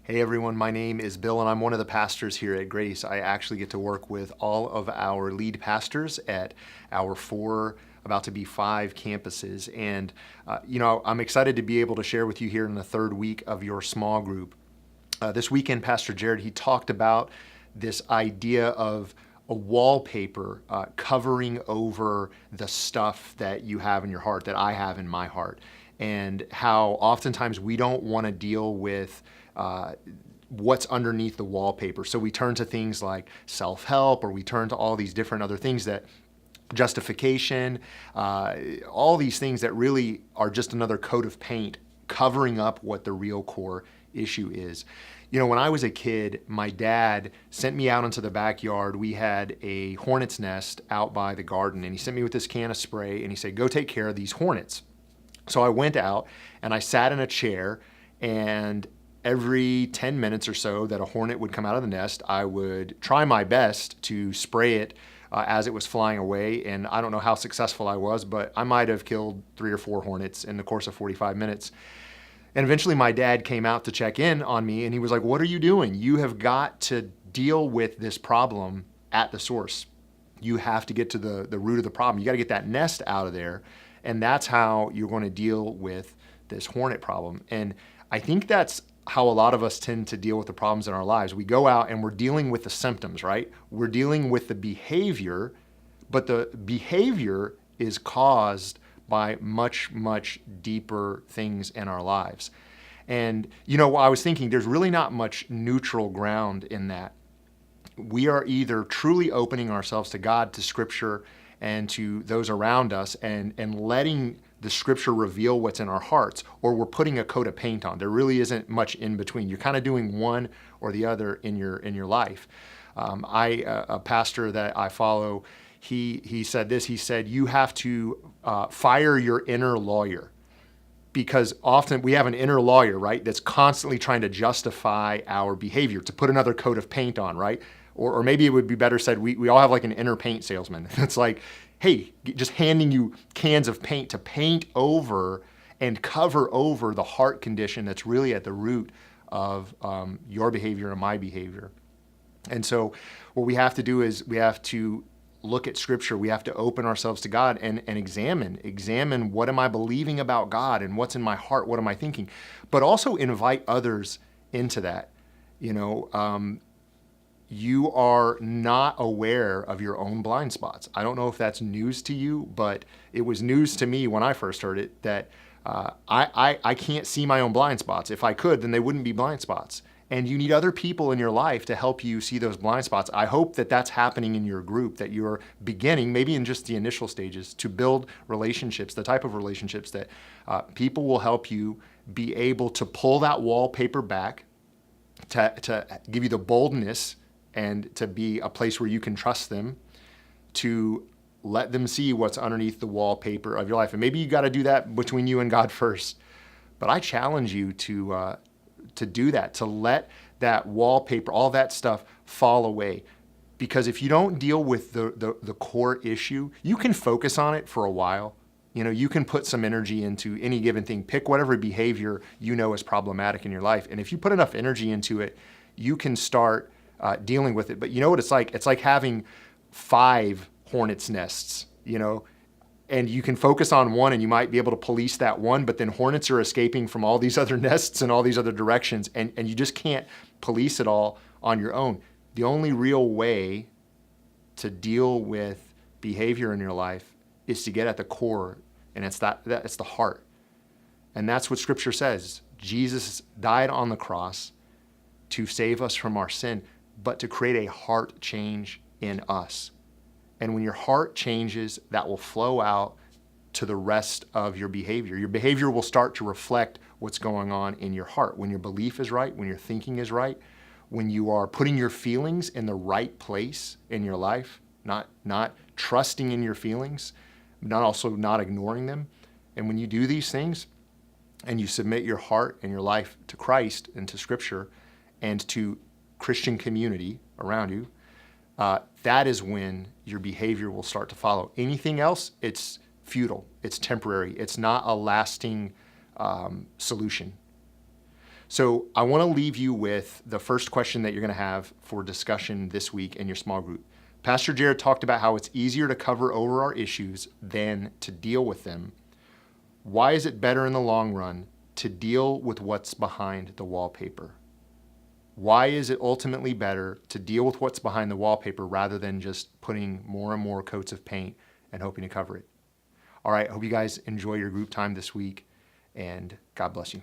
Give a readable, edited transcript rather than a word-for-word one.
Hey everyone, my name is Bill and I'm one of the pastors here at Grace. I actually get to work with all of our lead pastors at our 4, about to be 5 campuses. And, I'm excited to be able to share with you here in the 3rd week of your small group. This weekend, Pastor Jarrod, he talked about this idea of a wallpaper covering over the stuff that you have in your heart, that I have in my heart, and how oftentimes we don't want to deal with what's underneath the wallpaper. So we turn to things like self-help, or we turn to all these different other things that justification, all these things that really are just another coat of paint covering up what the real core issue is. When I was a kid, my dad sent me out into the backyard. We had a hornet's nest out by the garden, and he sent me with this can of spray, and he said, go take care of these hornets. So I went out and I sat in a chair, and every 10 minutes or so that a hornet would come out of the nest, I would try my best to spray it as it was flying away. And I don't know how successful I was, but I might have killed 3 or 4 hornets in the course of 45 minutes. And eventually my dad came out to check in on me, and he was like, what are you doing? You have got to deal with this problem at the source. You have to get to the root of the problem. You got to get that nest out of there. And that's how you're going to deal with this hornet problem. And I think that's how a lot of us tend to deal with the problems in our lives. We go out and we're dealing with the symptoms, right? We're dealing with the behavior, but the behavior is caused by much, much deeper things in our lives. And, I was thinking there's really not much neutral ground in that. We are either truly opening ourselves to God, to Scripture, and to those around us, and letting the Scripture reveal what's in our hearts, or we're putting a coat of paint on. There really isn't much in between. You're kind of doing one or the other in your life. A pastor that I follow, he said this. He said, you have to fire your inner lawyer, because often we have an inner lawyer, right, that's constantly trying to justify our behavior, to put another coat of paint on, right? Or maybe it would be better said, we all have like an inner paint salesman. It's like, hey, just handing you cans of paint to paint over and cover over the heart condition that's really at the root of your behavior and my behavior. And so what we have to do is we have to look at Scripture. We have to open ourselves to God and examine what am I believing about God and what's in my heart, what am I thinking, but also invite others into that. You are not aware of your own blind spots. I don't know if that's news to you, but it was news to me when I first heard it that I can't see my own blind spots. If I could, then they wouldn't be blind spots. And you need other people in your life to help you see those blind spots. I hope that that's happening in your group, that you're beginning, maybe in just the initial stages, to build relationships, the type of relationships that people will help you be able to pull that wallpaper back, to give you the boldness and to be a place where you can trust them, to let them see what's underneath the wallpaper of your life. And maybe you got to do that between you and God first. But I challenge you to do that, to let that wallpaper, all that stuff fall away. Because if you don't deal with the core issue, you can focus on it for a while. You can put some energy into any given thing, pick whatever behavior is problematic in your life. And if you put enough energy into it, you can start dealing with it. But you know what it's like? It's like having 5 hornets' nests, and you can focus on one and you might be able to police that one, but then hornets are escaping from all these other nests and all these other directions, and you just can't police it all on your own. The only real way to deal with behavior in your life is to get at the core, and it's the heart. And that's what Scripture says. Jesus died on the cross to save us from our sin, but to create a heart change in us. And when your heart changes, that will flow out to the rest of your behavior. Your behavior will start to reflect what's going on in your heart. When your belief is right, when your thinking is right, when you are putting your feelings in the right place in your life, not trusting in your feelings, not ignoring them. And when you do these things and you submit your heart and your life to Christ and to Scripture and to Christian community around you, that is when your behavior will start to follow. Anything else, it's futile, it's temporary, it's not a lasting solution. So I want to leave you with the first question that you're going to have for discussion this week in your small group. Pastor Jarrod talked about how it's easier to cover over our issues than to deal with them. Why is it better in the long run to deal with what's behind the wallpaper? Why is it ultimately better to deal with what's behind the wallpaper rather than just putting more and more coats of paint and hoping to cover it? All right, I hope you guys enjoy your group time this week, and God bless you.